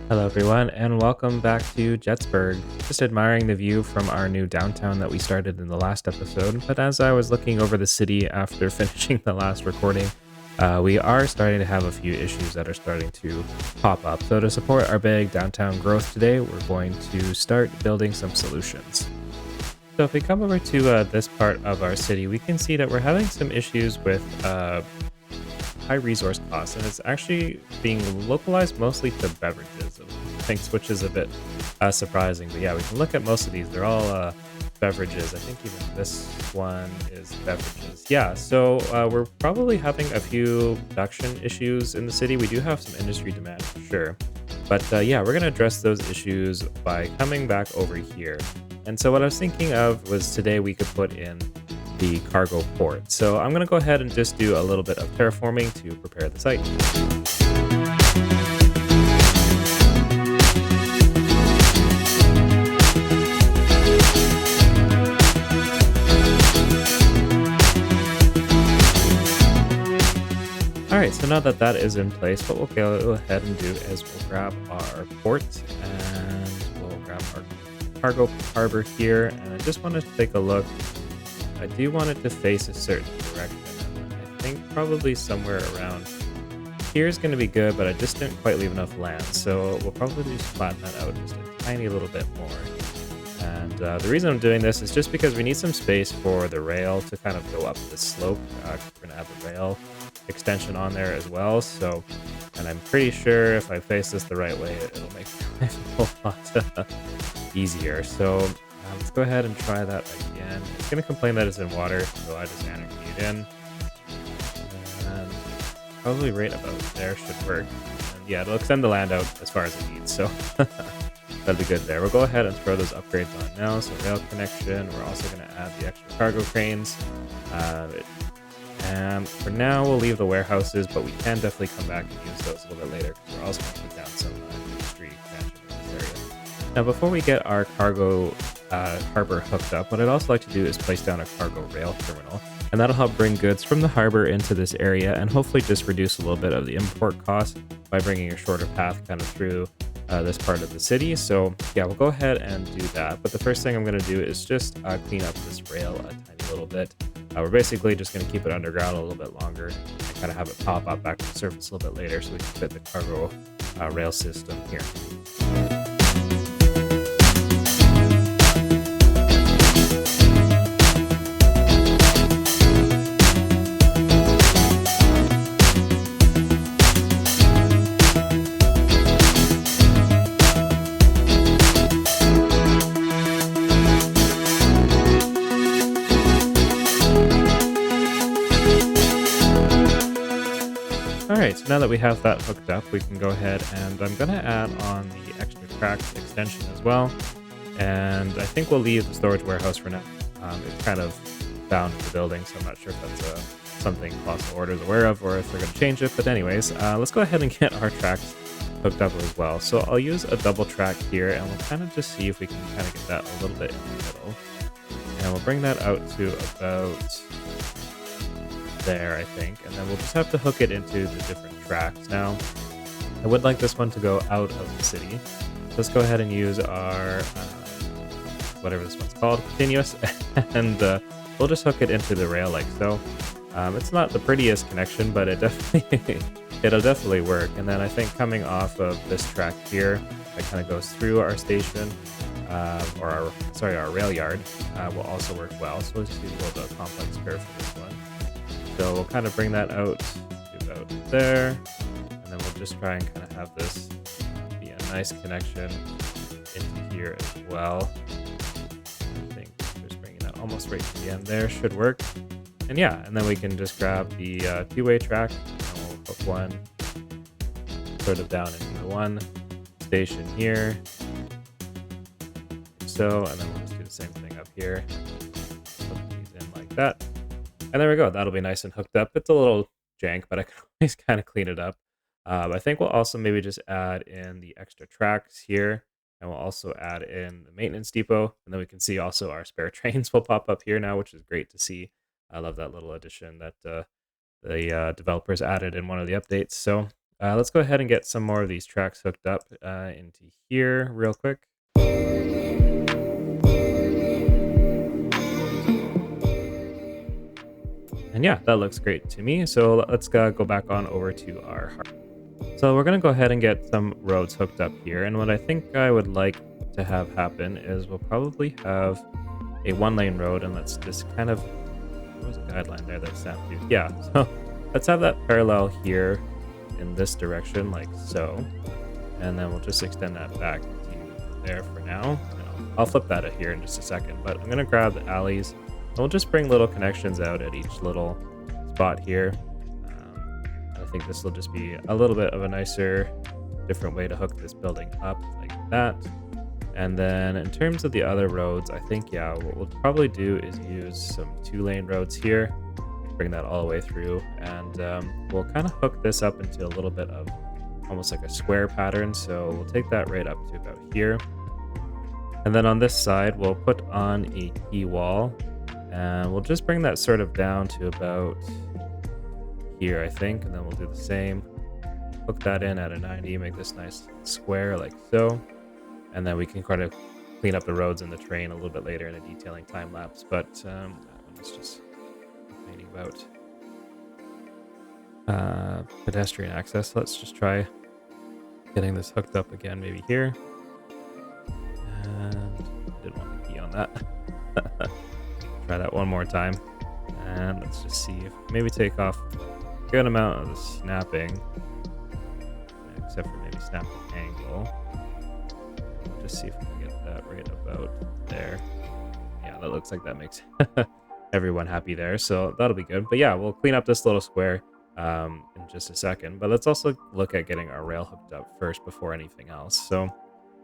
Hello, everyone, and welcome back to Jetzburg. Just admiring the view from our new downtown that we started in the last episode. But as I was looking over the city after finishing the last recording, we are starting to have a few issues that are starting to pop up. So, to support our big downtown growth today, we're going to start building some solutions. So, if we come over to this part of our city, we can see that we're having some issues with high resource costs, and it's actually being localized mostly to beverages of things, which is a bit surprising. But yeah, we can look at most of these. They're all beverages. I think even this one is beverages. Yeah, so we're probably having a few production issues in the city. We do have some industry demand for sure. But yeah, we're going to address those issues by coming back over here. And so what I was thinking of was today we could put in the cargo port. So I'm going to go ahead and just do a little bit of terraforming to prepare the site. All right, so now that that is in place, what we'll go ahead and do is we'll grab our port and we'll grab our cargo harbor here. And I just want to take a look. I do want it to face a certain direction. And I think probably somewhere around here is going to be good, but I just didn't quite leave enough land. So we'll probably just flatten that out just a tiny little bit more. And the reason I'm doing this is just because we need some space for the rail to kind of go up the slope. We're going to have a rail extension on there as well. So, and I'm pretty sure if I face this the right way, it'll make life a whole lot easier. So let's go ahead and try that again. It's going to complain that it's in water, so I just anarchy it in. And probably right about there should work. And yeah, it'll extend the land out as far as it needs, so that'll be good there. We'll go ahead and throw those upgrades on now. So rail connection, we're also going to add the extra cargo cranes. And for now, we'll leave the warehouses, but we can definitely come back and use those a little bit later because we're also going to put down some industry expansion in this area. Now, before we get our cargo harbor hooked up, what I'd also like to do is place down a cargo rail terminal, and that'll help bring goods from the harbor into this area and hopefully just reduce a little bit of the import cost by bringing a shorter path kind of through this part of the city. So yeah, we'll go ahead and do that. But the first thing I'm going to do is just clean up this rail a tiny little bit. We're basically just going to keep it underground a little bit longer and kind of have it pop up back to the surface a little bit later so we can fit the cargo rail system here. Alright, so now that we have that hooked up, we can go ahead and I'm going to add on the extra tracks extension as well. And I think we'll leave the storage warehouse for now. It's kind of bound to the building, so I'm not sure if that's something Colossal Order is aware of or if they're going to change it. But anyways, let's go ahead and get our tracks hooked up as well. So I'll use a double track here and we'll kind of just see if we can kind of get that a little bit in the middle. And we'll bring that out to about there, I think, and then we'll just have to hook it into the different tracks. Now, I would like this one to go out of the city. Let's go ahead and use our whatever this one's called, continuous, and we'll just hook it into the rail like so. It's not the prettiest connection, but it'll definitely work. And then I think coming off of this track here, that kind of goes through our station, or our rail yard, will also work well. So let's just do a little bit of complex curve for this one. So we'll kind of bring that out to about there, and then we'll just try and kind of have this be a nice connection into here as well. I think just bringing that almost right to the end there should work. And yeah, and then we can just grab the two-way track, and we'll hook one sort of down into the one station here. So, and then we'll just do the same thing up here. Hook these in like that. And there we go. That'll be nice and hooked up. It's a little jank, but I can always kind of clean it up. I think we'll also maybe just add in the extra tracks here. And we'll also add in the maintenance depot. And then we can see also our spare trains will pop up here now, which is great to see. I love that little addition that the developers added in one of the updates. So Let's go ahead and get some more of these tracks hooked up into here real quick. And yeah, that looks great to me. So let's go back on over to our hard. So we're going to go ahead and get some roads hooked up here. And what I think I would like to have happen is we'll probably have a 1-lane road, and let's just kind of, there was a guideline there that snapped to. Yeah, so let's have that parallel here in this direction like so. And then we'll just extend that back to there for now. I'll flip that here in just a second, but I'm going to grab the alleys. And we'll just bring little connections out at each little spot here. I think this will just be a little bit of a nicer, different way to hook this building up like that. And then in terms of the other roads, I think, yeah, what we'll probably do is use some 2-lane roads here, bring that all the way through, and we'll kind of hook this up into a little bit of almost like a square pattern. So we'll take that right up to about here. And then on this side, we'll put on a key wall, and we'll just bring that sort of down to about here, I think, and then we'll do the same. Hook that in at a 90, make this nice square like so. And then we can kind of clean up the roads and the terrain a little bit later in a detailing time lapse. But that one is just complaining about pedestrian access. Let's just try getting this hooked up again, maybe here. And I didn't want to key on that. Try that one more time. And let's just see if maybe take off a good amount of the snapping, except for maybe snapping angle. Just see if we can get that right about there. Yeah, that looks like that makes everyone happy there, so that'll be good. But yeah, we'll clean up this little square in just a second, but let's also look at getting our rail hooked up first before anything else. So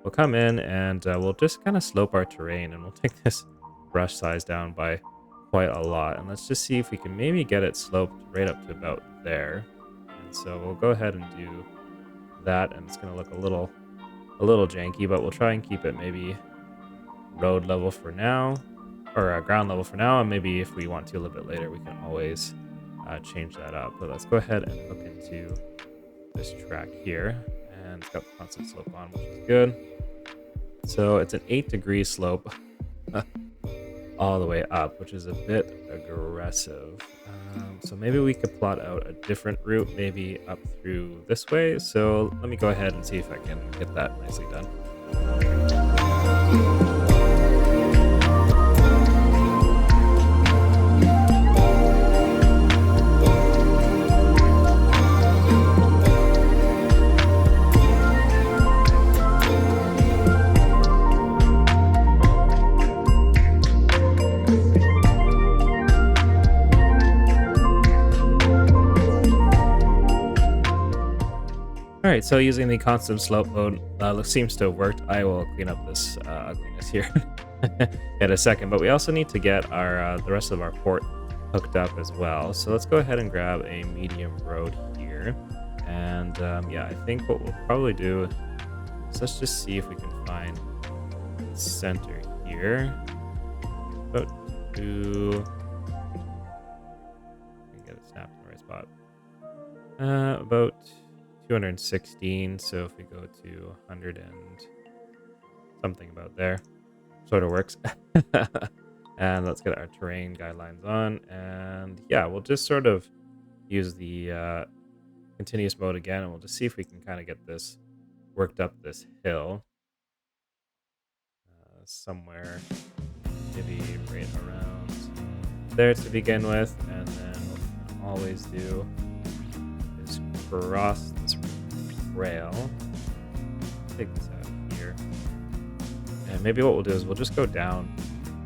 we'll come in and we'll just kind of slope our terrain, and we'll take this brush size down by quite a lot, and let's just see if we can maybe get it sloped right up to about there. And so we'll go ahead and do that, and it's going to look a little janky, but we'll try and keep it maybe road level for now, or ground level for now, and maybe if we want to a little bit later, we can always change that up. But let's go ahead and hook into this track here, and it's got the constant slope on, which is good. So it's an 8-degree slope all the way up, which is a bit aggressive. So maybe we could plot out a different route, maybe up through this way. So let me go ahead and see if I can get that nicely done. All right, so using the constant slope mode seems to have worked. I will clean up this ugliness here in a second, but we also need to get our the rest of our port hooked up as well. So let's go ahead and grab a medium road here. And yeah, I think what we'll probably do is let's just see if we can find the center here. About to get it snapped in the right spot. About 216, so if we go to 100 and something about there, sort of works. And let's get our terrain guidelines on, and yeah, we'll just sort of use the continuous mode again, and we'll just see if we can kind of get this worked up this hill somewhere, maybe right around there to begin with, and then what we can always do is cross this rail, take this out here, and maybe what we'll do is we'll just go down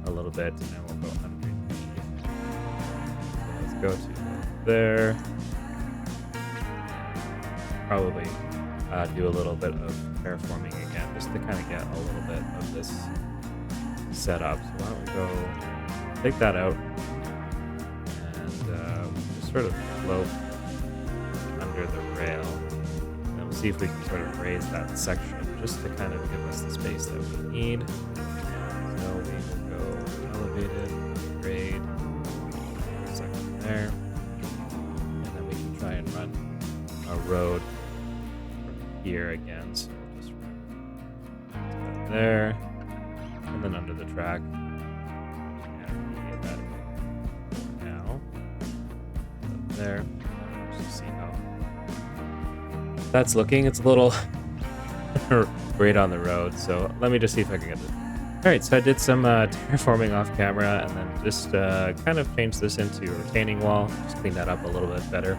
a little bit, and we'll go underneath. So let's go to there. Probably do a little bit of terraforming again, just to kind of get a little bit of this set up. So why don't we go take that out and just sort of float under the rail, and we'll see if we can sort of raise that section just to kind of give us the space that we need. So we will go elevated, grade, section there, and then we can try and run a road here again. So just run that there, and then under the track. And we get that in now. There. Just see how that's looking. It's a little right on the road. So let me just see if I can get this. All right, so I did some terraforming off camera, and then just kind of changed this into a retaining wall. Just clean that up a little bit better.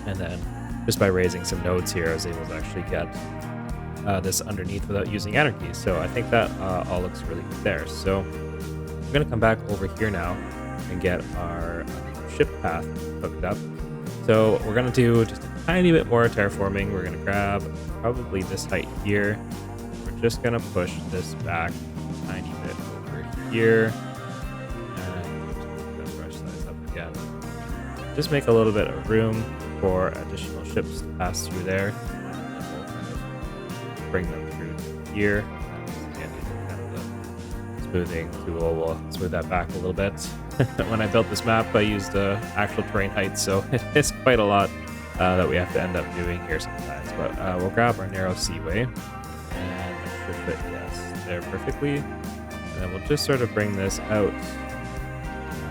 And then just by raising some nodes here, I was able to actually get this underneath without using anarchy. So I think that all looks really good there. So I'm going to come back over here now and get our ship path hooked up. So we're going to do just a tiny bit more terraforming. We're going to grab probably this height here. We're just going to push this back a tiny bit over here. And just going to brush size up again. Just make a little bit of room for additional ships to pass through there. And we'll kind of bring them through here. And again, using kind of the smoothing tool will smooth that back a little bit. When I built this map, I used actual terrain height, so it is quite a lot that we have to end up doing here sometimes. But we'll grab our narrow seaway, and it should fit, yes, there perfectly. And then we'll just sort of bring this out.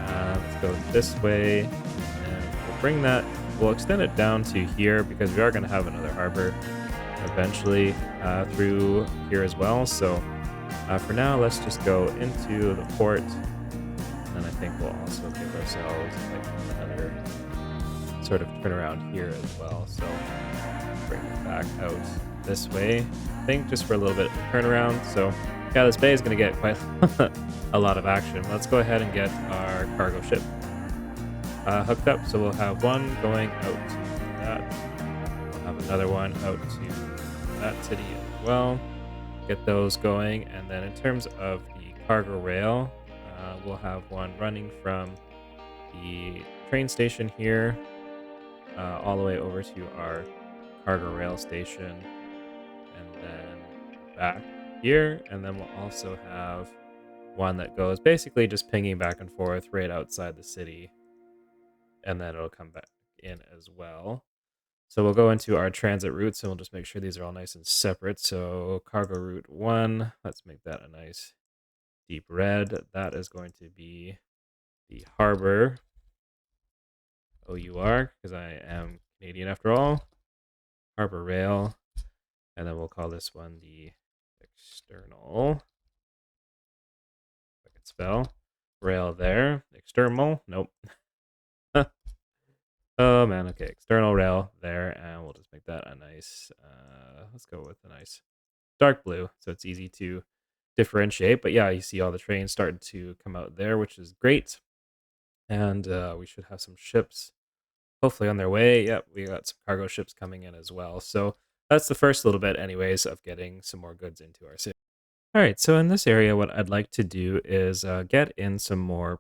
Let's go this way, and we'll bring that. We'll extend it down to here because we are going to have another harbor eventually through here as well. So for now, let's just go into the port. And I think we'll also give ourselves like another sort of turnaround here as well. So bring it back out this way. I think just for a little bit of a turnaround. So yeah, this bay is going to get quite a lot of action. Let's go ahead and get our cargo ship hooked up. So we'll have one going out to that. We'll have another one out to that city as well. Get those going. And then in terms of the cargo rail, we'll have one running from the train station here all the way over to our cargo rail station, and then back here. And then we'll also have one that goes basically just pinging back and forth right outside the city, and then it'll come back in as well. So we'll go into our transit routes, and we'll just make sure these are all nice and separate. So cargo route 1, let's make that a nice deep red. That is going to be the harbor OUR, because I am Canadian after all. Harbor rail. And then we'll call this one the external. If I can spell. Rail there. External. Nope. Oh man, okay. External rail there. And we'll just make that a nice, let's go with a nice dark blue, so it's easy to differentiate. But yeah, you see all the trains starting to come out there, which is great. And we should have some ships hopefully on their way. Yep, we got some cargo ships coming in as well. So that's the first little bit anyways of getting some more goods into our city. All right, so in this area, what I'd like to do is get in some more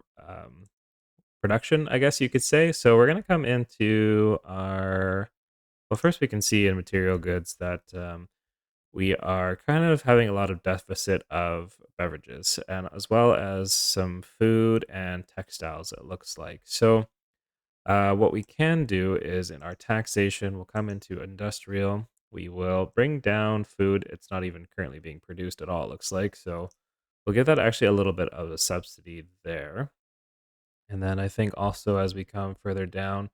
production, I guess you could say. So we're going to come into our, well, first we can see in material goods that we are kind of having a lot of deficit of beverages, and as well as some food and textiles, it looks like. So what we can do is in our taxation, we'll come into industrial. We will bring down food. It's not even currently being produced at all, it looks like. So we'll give that actually a little bit of a subsidy there. And then I think also as we come further down,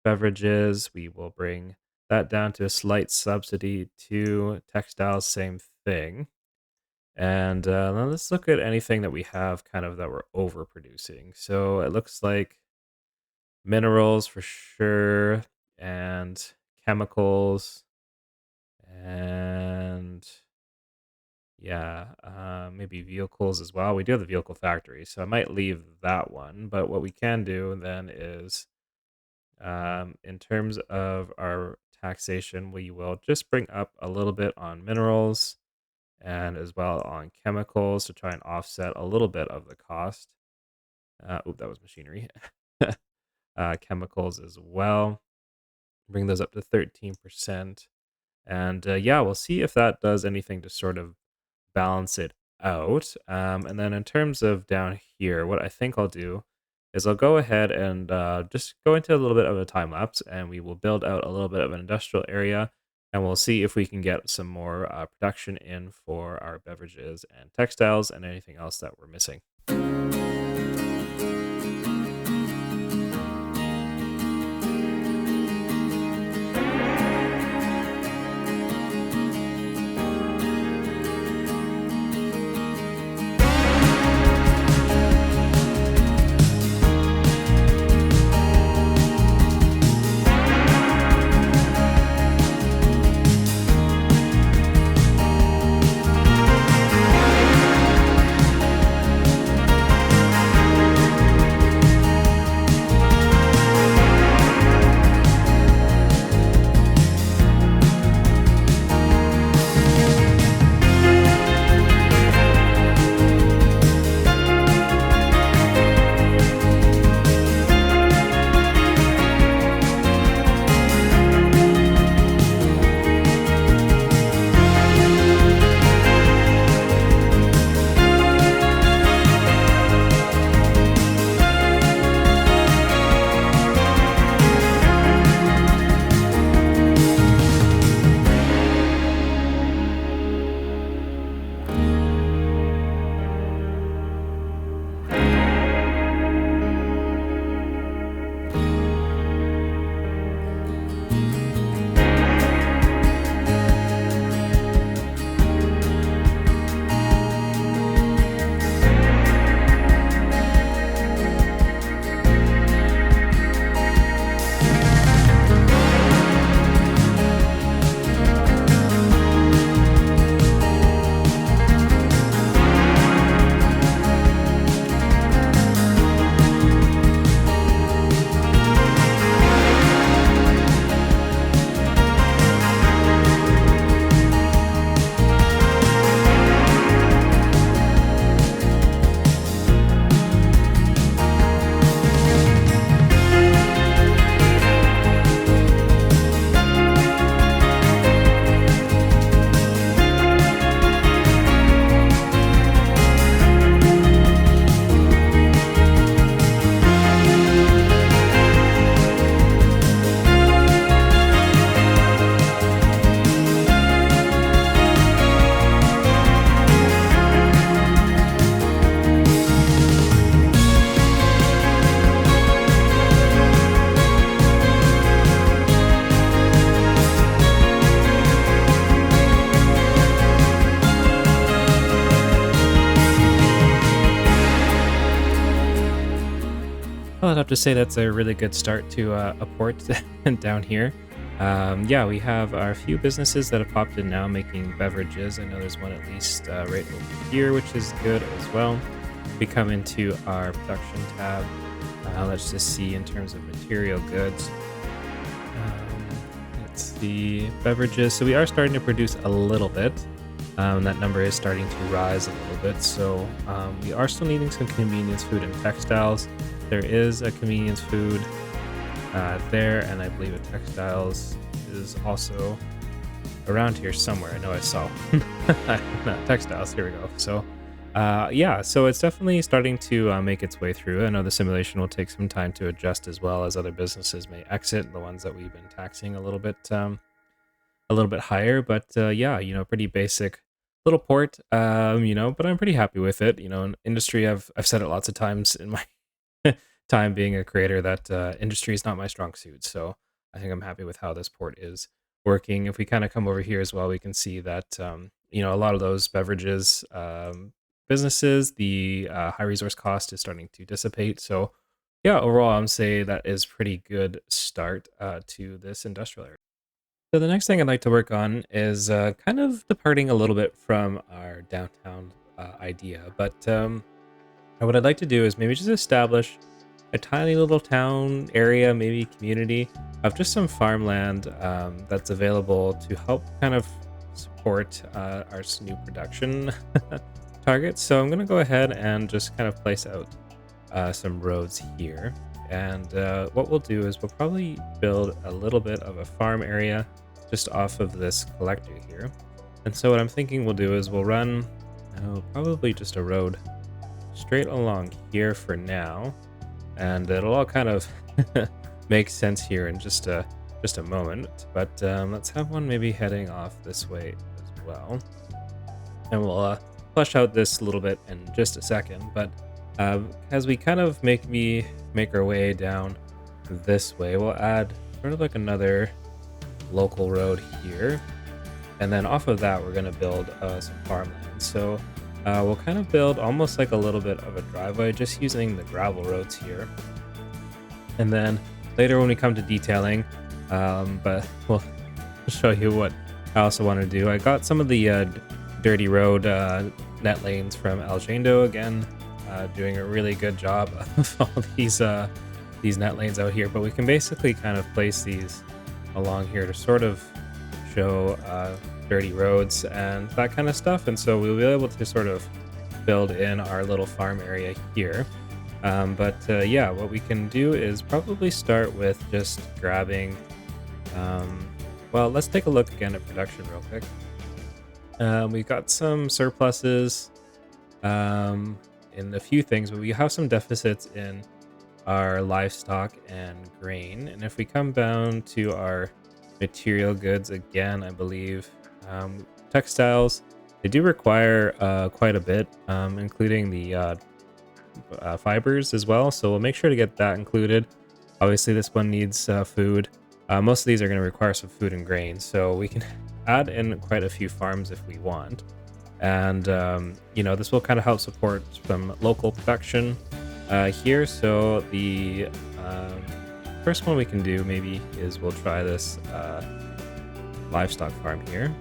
beverages, we will bring that down to a slight subsidy to textiles, same thing. And then let's look at anything that we have kind of that we're overproducing. So it looks like minerals for sure, and chemicals, and yeah, maybe vehicles as well. We do have the vehicle factory, so I might leave that one. But what we can do then is, in terms of our taxation, we will just bring up a little bit on minerals and as well on chemicals to try and offset a little bit of the cost. Oop, that was machinery. Chemicals as well. Bring those up to 13%. And yeah, we'll see if that does anything to sort of balance it out. And then in terms of down here, what I think I'll do is I'll go ahead and just go into a little bit of a time lapse, and we will build out a little bit of an industrial area. and we'll see if we can get some more production in for our beverages and textiles and anything else that we're missing. Well, I'd have to say that's a really good start to a port down here. Yeah, we have our few businesses that have popped in now making beverages. I know there's one at least right over here, which is good as well. We come into our production tab. Let's just see in terms of material goods. Let's see, beverages. So we are starting to produce a little bit. That number is starting to rise a little bit. So we are still needing some convenience food and textiles. There is a convenience food there, and I believe a textiles is also around here somewhere. I know I saw textiles. Here we go. So yeah, so it's definitely starting to make its way through. I know the simulation will take some time to adjust, as well as other businesses may exit, the ones that we've been taxing a little bit higher. But yeah, pretty basic little port, but I'm pretty happy with it. In industry, I've said it lots of times in my time being a creator that industry is not my strong suit. So I think I'm happy with how this port is working. If we kind of come over here as well, we can see that a lot of those beverages businesses, the high resource cost is starting to dissipate. So yeah, overall, I'm saying that is pretty good start to this industrial area. So the next thing I'd like to work on is kind of departing a little bit from our downtown idea, but what I'd like to do is maybe just establish a tiny little town area, maybe community of just some farmland that's available to help kind of support our new production targets. So I'm going to go ahead and just kind of place out some roads here. And what we'll do is we'll probably build a little bit of a farm area just off of this collector here. And so what I'm thinking we'll do is we'll run probably just a road straight along here for now, and it'll all kind of make sense here in just a just a moment. But let's have one maybe heading off this way as well. And we'll flesh out this a little bit in just a second. But as we kind of make our way down this way, we'll add sort of like another local road here, and then off of that we're going to build some farmland. So we'll kind of build almost like a little bit of a driveway just using the gravel roads here, and then later when we come to detailing, but we'll show you what I also want to do. I got some of the dirty road net lanes from Algendo again, doing a really good job of all these net lanes out here, but we can basically kind of place these along here to sort of show dirty roads and that kind of stuff, and so we'll be able to sort of build in our little farm area here. But yeah, what we can do is probably start with just grabbing well, let's take a look again at production real quick. We've got some surpluses in a few things, but we have some deficits in our livestock and grain. And if we come down to our material goods again, I believe textiles, they do require quite a bit, including the fibers as well. So we'll make sure to get that included. Obviously, this one needs food. Most of these are going to require some food and grain, so we can add in quite a few farms if we want. And you know, this will kind of help support some local production here. So the first one we can do maybe is we'll try this livestock farm here,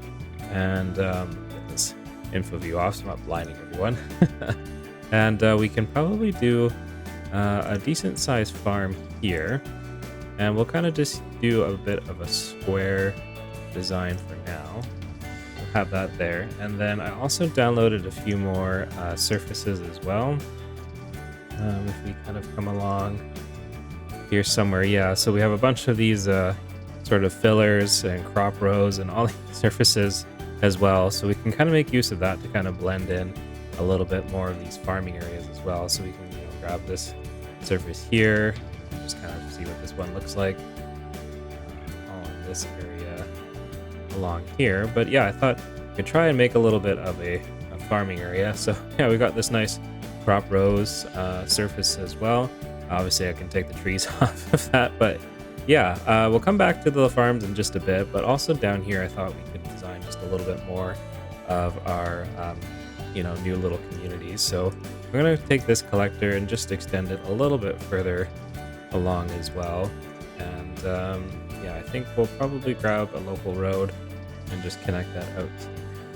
and get this info view off so I'm not blinding everyone. And we can probably do a decent sized farm here, and we'll kind of just do a bit of a square design for now. We'll have that there, and then I also downloaded a few more surfaces as well. If we kind of come along here somewhere, yeah, so we have a bunch of these sort of fillers and crop rows and all these surfaces as well, so we can kind of make use of that to kind of blend in a little bit more of these farming areas as well. So we can, you know, grab this surface here and just kind of see what this one looks like all in this area along here. But yeah, I thought I could try and make a little bit of a farming area. So yeah, we got this nice crop rows surface as well. Obviously I can take the trees off of that, but yeah, we'll come back to the farms in just a bit. But also down here, I thought we could design just a little bit more of our you know, new little communities. So we're going to take this collector and just extend it a little bit further along as well. And yeah, I think we'll probably grab a local road and just connect that out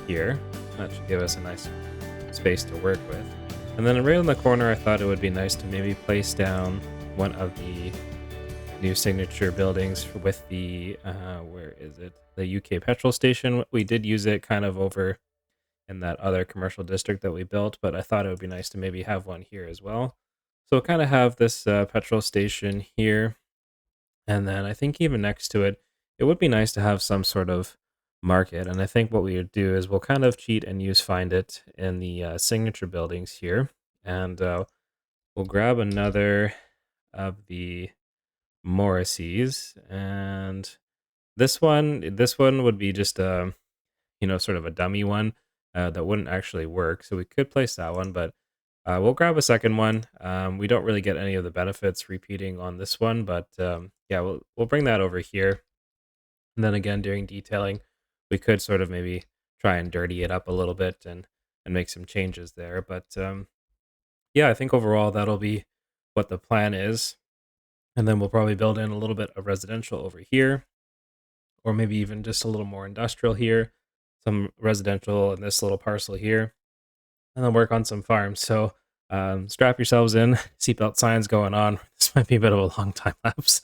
here. That should give us a nice space to work with. And then right in the corner, I thought it would be nice to maybe place down one of the new signature buildings with the where is it, the UK petrol station. We did use it kind of over in that other commercial district that we built, but I thought it would be nice to maybe have one here as well. So we'll kind of have this petrol station here, and then I think even next to it, it would be nice to have some sort of market. And I think what we would do is we'll kind of cheat and use find it in the signature buildings here, and we'll grab another of the Morrisseys, and this one would be just a, you know, sort of a dummy one that wouldn't actually work. So we could place that one, but we'll grab a second one. We don't really get any of the benefits repeating on this one, but yeah, we'll bring that over here. And then again, during detailing, we could sort of maybe try and dirty it up a little bit and make some changes there. But yeah, I think overall that'll be what the plan is. And then we'll probably build in a little bit of residential over here, or maybe even just a little more industrial here, some residential in this little parcel here, and then work on some farms. So strap yourselves in, seatbelt signs going on. This might be a bit of a long time lapse.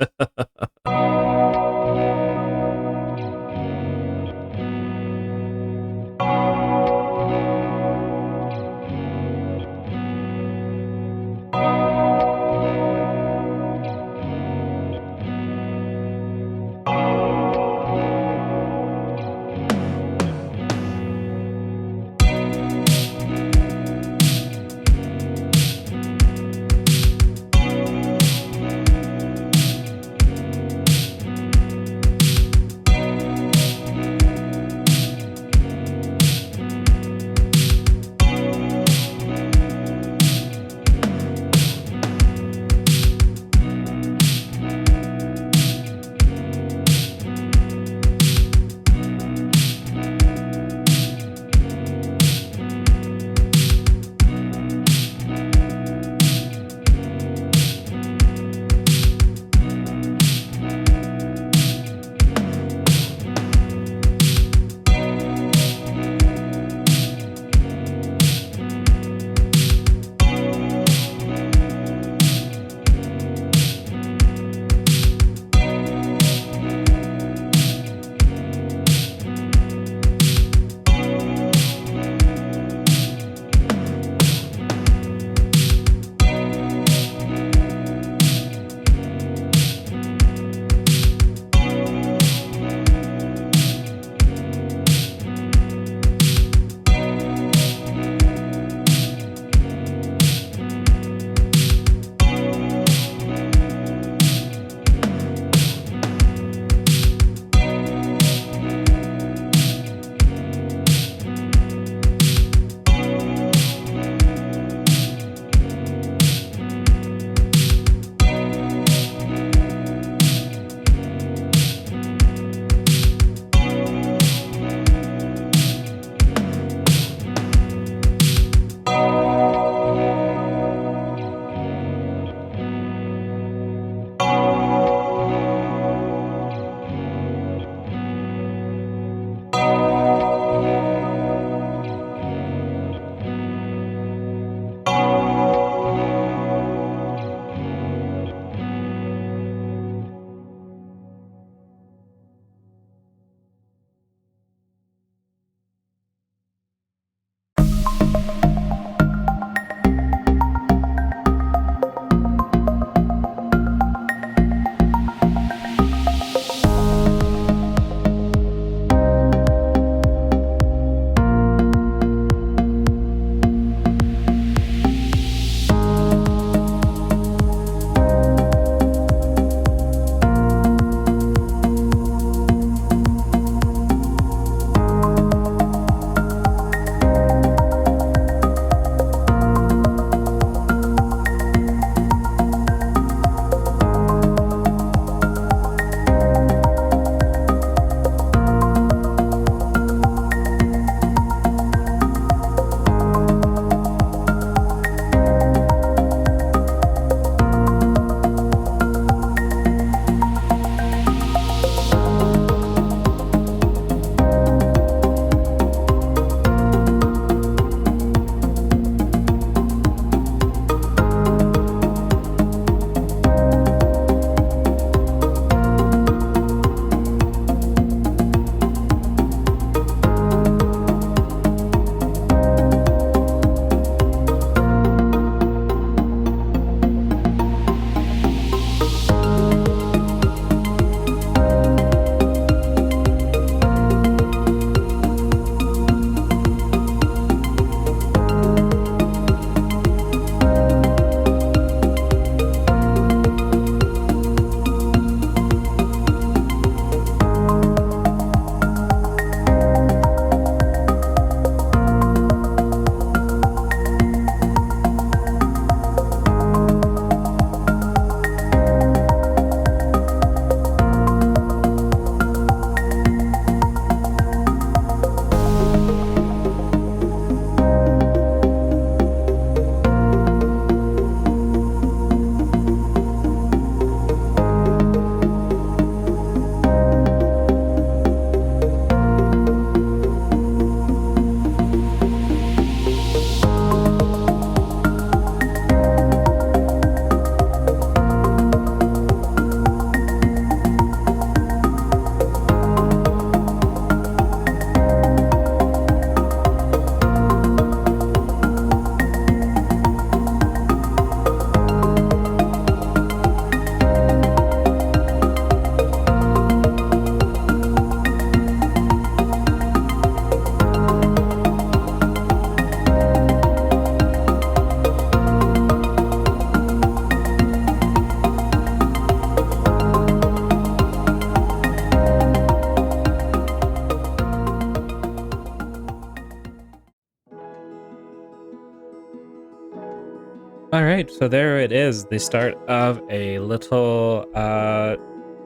All right, so there it is, the start of a little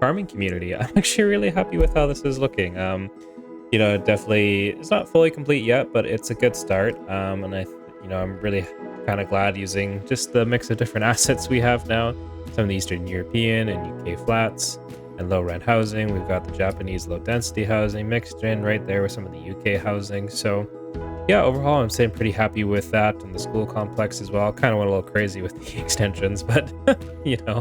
farming community. I'm actually really happy with how this is looking. Definitely it's not fully complete yet, but it's a good start. And I'm really kind of glad using just the mix of different assets we have now. Some of the Eastern European and UK flats and low rent housing. We've got the Japanese low density housing mixed in right there with some of the UK housing. So yeah, overall, I'm saying pretty happy with that, and the school complex as well. Kind of went a little crazy with the extensions, but yeah.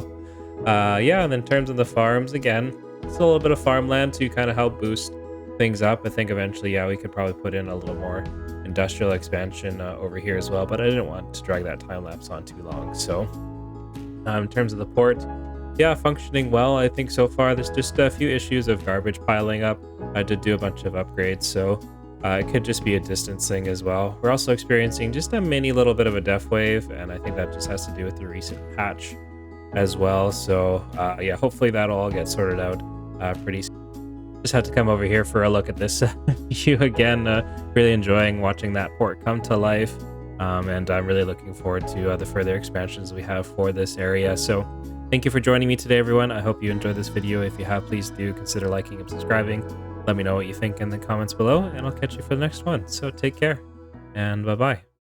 And in terms of the farms, again, it's a little bit of farmland to kind of help boost things up. I think eventually, yeah, we could probably put in a little more industrial expansion over here as well, but I didn't want to drag that time lapse on too long. So, in terms of the port, yeah, functioning well. I think so far there's just a few issues of garbage piling up. I did do a bunch of upgrades, so. It could just be a distance thing as well. We're also experiencing just a mini little bit of a def wave, and I think that just has to do with the recent patch as well. So yeah, hopefully that'll all get sorted out pretty soon. Just had to come over here for a look at this view again. Really enjoying watching that port come to life, and I'm really looking forward to the further expansions we have for this area. So thank you for joining me today, everyone. I hope you enjoyed this video. If you have, please do consider liking and subscribing. Let me know what you think in the comments below, and I'll catch you for the next one. So take care, and bye-bye.